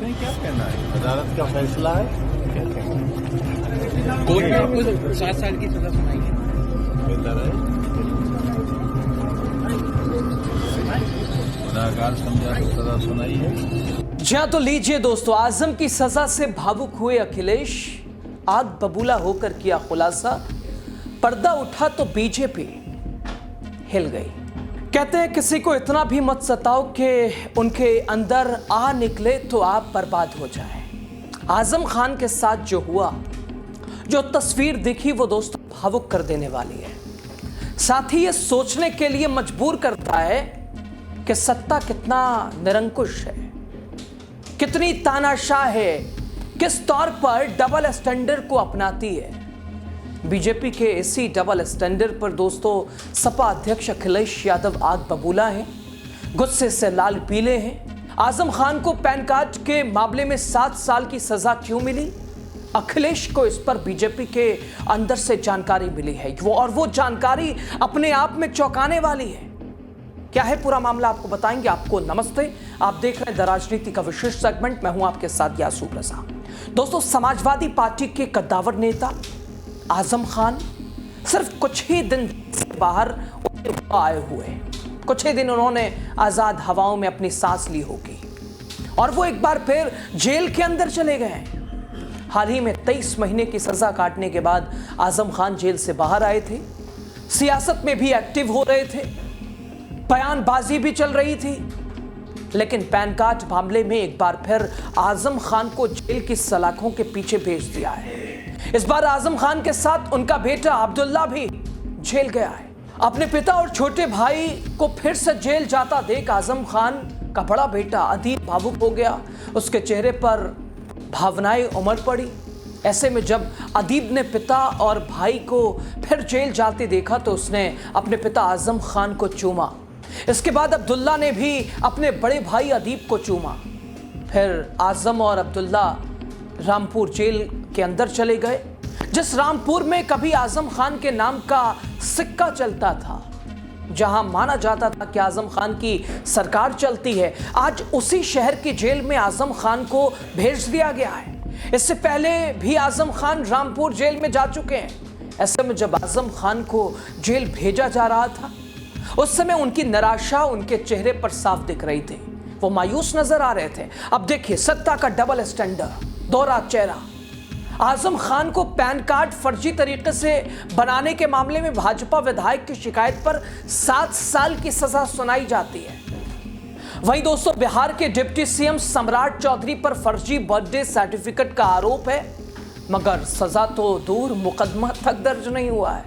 नहीं, क्या कहना है, अदालत का फैसला है, क्या कहना है। कोर्ट ने आपको 7 साल की सजा सुनाई है। बेहतर है, गुनाहगार समझा तो सजा सुनाई है। जी हाँ, तो लीजिए दोस्तों, आजम की सजा से भावुक हुए अखिलेश, आग बबूला होकर किया खुलासा, पर्दा उठा तो बीजेपी हिल गई। कहते हैं किसी को इतना भी मत सताओ कि उनके अंदर आ निकले तो आप बर्बाद हो जाए। आजम खान के साथ जो हुआ, जो तस्वीर दिखी, वो दोस्तों भावुक कर देने वाली है। साथ ही ये सोचने के लिए मजबूर करता है कि सत्ता कितना निरंकुश है, कितनी तानाशाह है, किस तौर पर डबल स्टैंडर्ड को अपनाती है। बीजेपी के इसी डबल स्टैंडर्ड पर दोस्तों सपा अध्यक्ष अखिलेश यादव आग बबूला हैं, गुस्से से लाल पीले हैं। आजम खान को पैन कार्ड के मामले में 7 साल की सजा क्यों मिली? अखिलेश को इस पर बीजेपी के अंदर से जानकारी मिली है, वो जानकारी अपने आप में चौंकाने वाली है। क्या है पूरा मामला, आपको बताएंगे। आपको नमस्ते, आप देख रहे हैं द राजनीति का विशेष सेगमेंट। मैं हूं आपके साथ यासू प्रसाद। दोस्तों, समाजवादी पार्टी के कद्दावर नेता आजम खान सिर्फ कुछ ही दिन बाहर आए हुए, कुछ ही दिन उन्होंने आजाद हवाओं में अपनी सांस ली होगी और वो एक बार फिर जेल के अंदर चले गए। हाल ही में 23 महीने की सजा काटने के बाद आजम खान जेल से बाहर आए थे, सियासत में भी एक्टिव हो रहे थे, बयानबाजी भी चल रही थी, लेकिन पैन कार्ड मामले में एक बार फिर आजम खान को जेल की सलाखों के पीछे भेज दिया है। इस बार आजम खान के साथ उनका बेटा अब्दुल्ला भी जेल गया है। अपने पिता और छोटे भाई को फिर से जेल जाता देख आजम खान का बड़ा बेटा अदीब भावुक हो गया। उसके चेहरे पर भावनाएं उमड़ पड़ी। ऐसे में जब अदीब ने पिता और भाई को फिर जेल जाते देखा तो उसने अपने पिता आजम खान को चूमा। इसके बाद अब्दुल्ला ने भी अपने बड़े भाई अदीब को चूमा। फिर आजम और अब्दुल्ला रामपुर जेल के अंदर चले गए, जिस रामपुर में कभी आजम खान के नाम का सिक्का चलता था, जहां माना जाता था कि आजम खान की सरकार चलती है। आज उसी शहर की जेल में आजम खान को भेज दिया गया है। इससे पहले भी आजम खान रामपुर जेल में जा चुके हैं। ऐसे में जब आजम खान को जेल भेजा जा रहा था, उस समय उनकी निराशा उनके चेहरे पर साफ दिख रही थी। वो मायूस नजर आ रहे थे। अब देखिए, सत्ता का डबल स्टैंडर्ड, दोहरा चेहरा। आजम खान को पैन कार्ड फर्जी तरीके से बनाने के मामले में भाजपा विधायक की शिकायत पर 7 साल की सजा सुनाई जाती है। वहीं दोस्तों, बिहार के डिप्टी सीएम सम्राट चौधरी पर फर्जी बर्थडे सर्टिफिकेट का आरोप है, मगर सजा तो दूर, मुकदमा तक दर्ज नहीं हुआ है।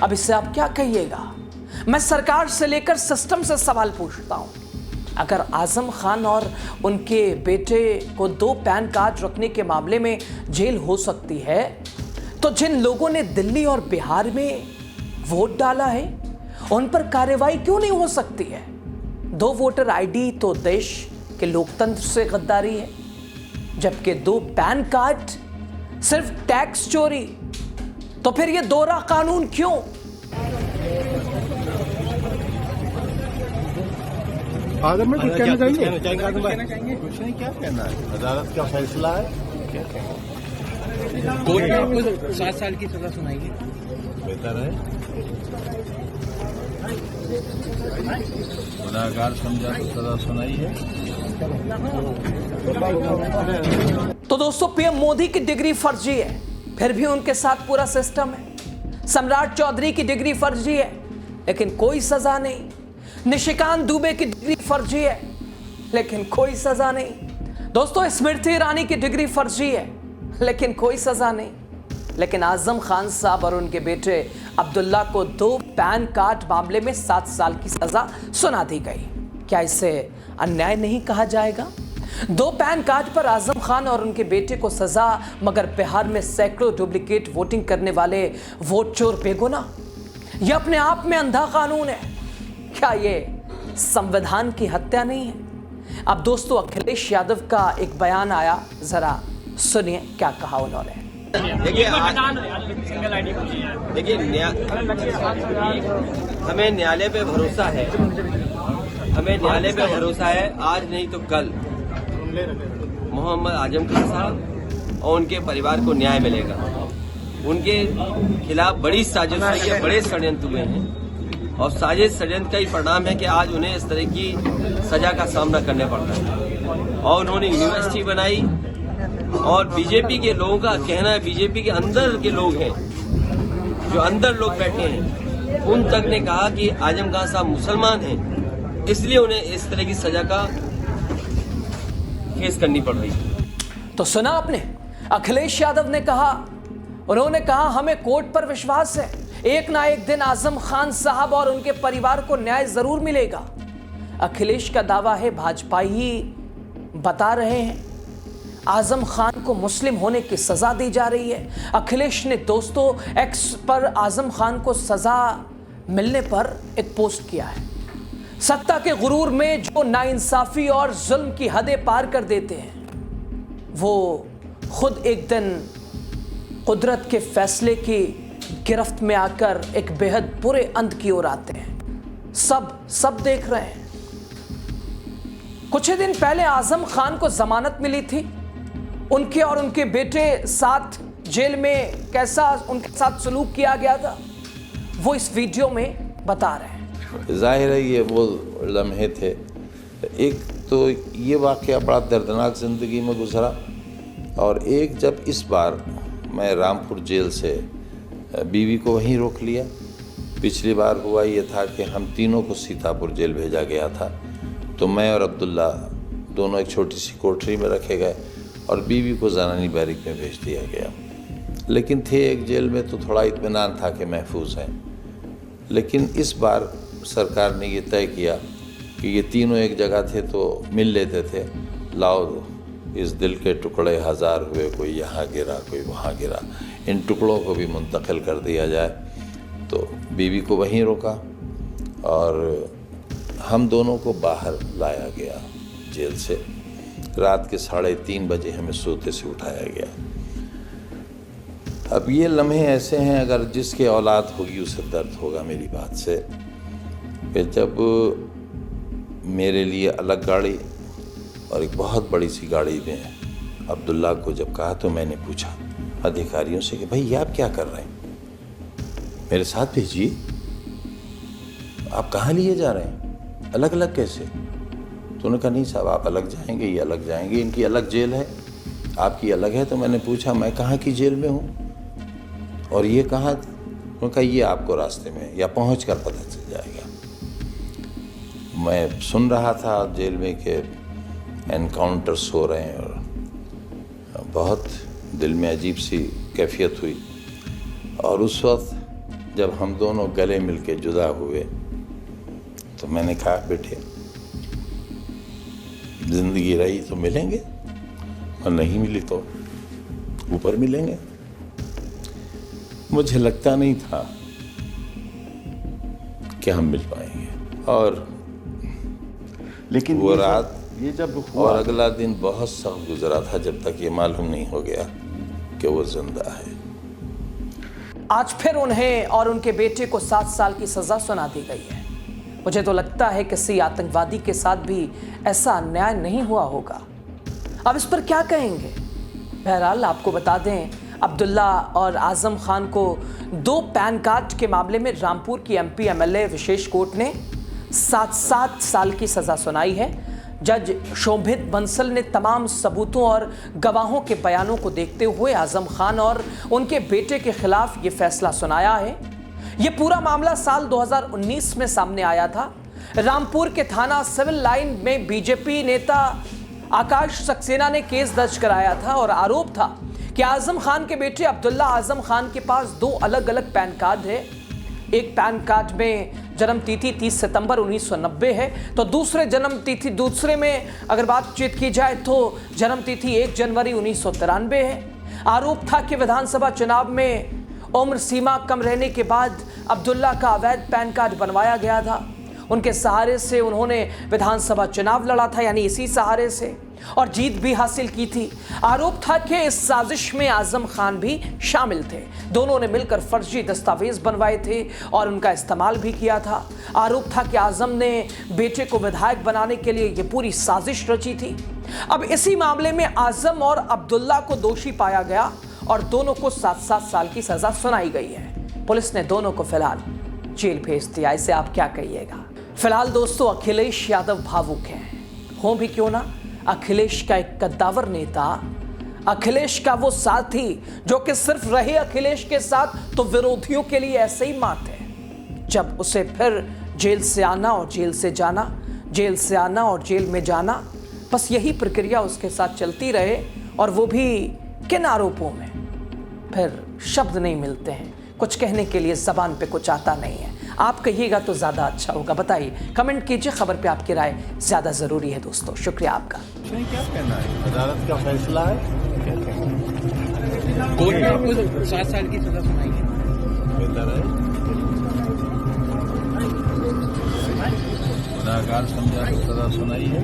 अब इससे आप क्या कहिएगा? मैं सरकार से लेकर सिस्टम से सवाल पूछता हूं। अगर आजम खान और उनके बेटे को 2 पैन कार्ड रखने के मामले में जेल हो सकती है, तो जिन लोगों ने दिल्ली और बिहार में वोट डाला है, उन पर कार्रवाई क्यों नहीं हो सकती है? 2 वोटर आईडी तो देश के लोकतंत्र से गद्दारी है, जबकि 2 पैन कार्ड सिर्फ टैक्स चोरी। तो फिर ये दोहरा कानून क्यों? आदम में कुछ कहना चाहेंगे? कुछ नहीं, क्या कहना है, अदालत का फैसला है, क्या कहना है। कोर्ट ने आपको 7 साल की सजा सुनाई है। बेहतर है, गुनाहगार समझा तो सजा सुनाई है। तो दोस्तों, पीएम मोदी की डिग्री फर्जी है, फिर भी उनके साथ पूरा सिस्टम है। सम्राट चौधरी की डिग्री फर्जी है, लेकिन कोई सजा नहीं। निशिकांत दुबे की डिग्री फर्जी है, लेकिन कोई सजा नहीं। दोस्तों, स्मृति ईरानी की डिग्री फर्जी है, लेकिन कोई सजा नहीं। लेकिन आजम खान साहब और उनके बेटे अब्दुल्ला को 2 पैन कार्ड मामले में 7 साल की सजा सुना दी गई। क्या इसे अन्याय नहीं कहा जाएगा? 2 पैन कार्ड पर आजम खान और उनके बेटे को सजा, मगर बिहार में सैकड़ों डुप्लीकेट वोटिंग करने वाले वोट चोर बेगुनाह। यह अपने आप में अंधा कानून है। क्या ये संविधान की हत्या नहीं है? अब दोस्तों, अखिलेश यादव का एक बयान आया, जरा सुनिए क्या कहा उन्होंने। देखिए, हमें न्यायालय पे भरोसा है, हमें न्यायालय पे भरोसा है। आज नहीं तो कल मोहम्मद आजम खान साहब और उनके परिवार को न्याय मिलेगा। उनके खिलाफ बड़ी साजिश हुई है, बड़े षड्यंत्र हुए हैं और साजिश षड्यंत्र का ही परिणाम है कि आज उन्हें इस तरह की सजा का सामना करना पड़ता है। और उन्होंने यूनिवर्सिटी बनाई और बीजेपी के लोगों का कहना है, बीजेपी के अंदर के लोग हैं, जो अंदर लोग बैठे हैं, उन तक ने कहा कि आजम खान साहब मुसलमान हैं, इसलिए उन्हें इस तरह की सजा का फेस करनी पड़ रही है। तो सुना आपने, अखिलेश यादव ने कहा, उन्होंने कहा हमें कोर्ट पर विश्वास है, एक ना एक दिन आजम खान साहब और उनके परिवार को न्याय जरूर मिलेगा। अखिलेश का दावा है, भाजपा ही बता रहे हैं आजम खान को मुस्लिम होने की सजा दी जा रही है। अखिलेश ने दोस्तों एक्स पर आजम खान को सजा मिलने पर एक पोस्ट किया है। सत्ता के गुरूर में जो नाइंसाफी और जुल्म की हदें पार कर देते हैं, वो खुद एक दिन कुदरत के फैसले की गिरफ्त में आकर एक बेहद बुरे अंत की ओर आते हैं। सब देख रहे हैं। कुछ ही दिन पहले आजम खान को जमानत मिली थी। उनके और उनके बेटे साथ जेल में कैसा उनके साथ सलूक किया गया था, वो इस वीडियो में बता रहे हैं। जाहिर है ये वो लम्हे थे। एक तो ये वाक़या बड़ा दर्दनाक ज़िंदगी में गुजरा, और एक जब इस बार मैं रामपुर जेल से बीवी को वहीं रोक लिया। पिछली बार हुआ ये था कि हम तीनों को सीतापुर जेल भेजा गया था, तो मैं और अब्दुल्ला दोनों एक छोटी सी कोठरी में रखे गए और बीवी को ज़नानी बैरिक में भेज दिया गया। लेकिन थे एक जेल में तो थोड़ा इत्मीनान था कि महफूज हैं। लेकिन इस बार सरकार ने ये तय किया कि ये तीनों एक जगह थे तो मिल लेते थे, लाओ इस दिल के टुकड़े हज़ार हुए, कोई यहाँ गिरा कोई वहाँ गिरा, इन टुकड़ों को भी मुंतकिल कर दिया जाए। तो बीवी को वहीं रोका और हम दोनों को बाहर लाया गया जेल से। रात के 3:30 बजे हमें सोते से उठाया गया। अब ये लम्हे ऐसे हैं, अगर जिसके औलाद होगी उसे दर्द होगा मेरी बात से, कि जब मेरे लिए अलग गाड़ी और एक बहुत बड़ी सी गाड़ी में अब्दुल्ला को जब कहा, तो मैंने पूछा अधिकारियों से कि भाई ये आप क्या कर रहे हैं, मेरे साथ भेजिए, आप कहाँ लिए जा रहे हैं, अलग अलग कैसे? तो उन्होंने कहा नहीं साहब आप अलग जाएंगे, ये अलग जाएंगे, इनकी अलग जेल है, आपकी अलग है। तो मैंने पूछा मैं कहाँ की जेल में हूँ और ये कहाँ? उन्होंने कहा ये आपको रास्ते में या पहुँच कर पता चल जाएगा। मैं सुन रहा था जेल में कि एनकाउंटर्स हो रहे हैं और बहुत दिल में अजीब सी कैफियत हुई। और उस वक्त जब हम दोनों गले मिलके जुदा हुए तो मैंने कहा बेटे ज़िंदगी रही तो मिलेंगे और नहीं मिली तो ऊपर मिलेंगे। मुझे लगता नहीं था कि हम मिल पाएंगे। और लेकिन वो रात ये जब हुआ और अगला दिन बहुत सख्त गुजरा था, जब तक ये मालूम नहीं हो गया कि वो जिंदा है। आज फिर उन्हें और उनके बेटे को 7 साल की सजा सुना दी गई है। मुझे तो लगता है किसी आतंकवादी के साथ भी ऐसा अन्याय नहीं हुआ होगा। अब इस पर क्या कहेंगे? बहरहाल आपको बता दें, अब्दुल्ला और आजम खान को 2 पैन कार्ड के मामले में रामपुर की MP MLA विशेष कोर्ट ने 7 साल की सजा सुनाई है। जज शोभित बंसल ने तमाम सबूतों और गवाहों के बयानों को देखते हुए आजम खान और उनके बेटे के खिलाफ ये फैसला सुनाया है। ये पूरा मामला साल 2019 में सामने आया था। रामपुर के थाना सिविल लाइन में बीजेपी नेता आकाश सक्सेना ने केस दर्ज कराया था और आरोप था कि आजम खान के बेटे अब्दुल्ला आजम खान के पास 2 अलग अलग पैन कार्ड है। एक पैन कार्ड में जन्म तिथि 30 सितंबर 1990 है, तो दूसरे में अगर बातचीत की जाए तो जन्म तिथि 1 जनवरी 1993 है। आरोप था कि विधानसभा चुनाव में उम्र सीमा कम रहने के बाद अब्दुल्ला का अवैध पैन कार्ड बनवाया गया था। उनके सहारे से उन्होंने विधानसभा चुनाव लड़ा था, यानी इसी सहारे से, और जीत भी हासिल की थी। आरोप था कि इस साजिश में आजम खान भी शामिल थे। दोनों ने मिलकर फर्जी दस्तावेज बनवाए थे और उनका इस्तेमाल भी किया था। आरोप था कि आजम ने बेटे को विधायक बनाने के लिए ये पूरी साजिश रची थी। अब इसी मामले में आजम और अब्दुल्ला को दोषी पाया गया और दोनों को 7-7 साल की सजा सुनाई गई है। पुलिस ने दोनों को फिलहाल जेल भेज दिया। इसे आप क्या कहिएगा? फिलहाल दोस्तों अखिलेश यादव भावुक हैं। हो भी क्यों ना, अखिलेश का एक कद्दावर नेता, अखिलेश का वो साथी जो कि सिर्फ रहे अखिलेश के साथ तो विरोधियों के लिए ऐसे ही मात है। जब उसे फिर जेल से आना और जेल से जाना, जेल से आना और जेल में जाना, बस यही प्रक्रिया उसके साथ चलती रहे और वो भी किन आरोपों में। फिर शब्द नहीं मिलते हैं, कुछ कहने के लिए जबान पे कुछ आता नहीं है। आप कहिएगा तो ज्यादा अच्छा होगा। बताइए, कमेंट कीजिए। खबर पे आपकी राय ज्यादा जरूरी है दोस्तों। शुक्रिया आपका। कुछ नहीं, क्या कहना है, अदालत का फैसला है, क्या कहेंगे। कोर्ट ने आपको 7 साल की सजा सुनाई है। बेहतर है, गुनाहगार समझा के सजा सुनाई है।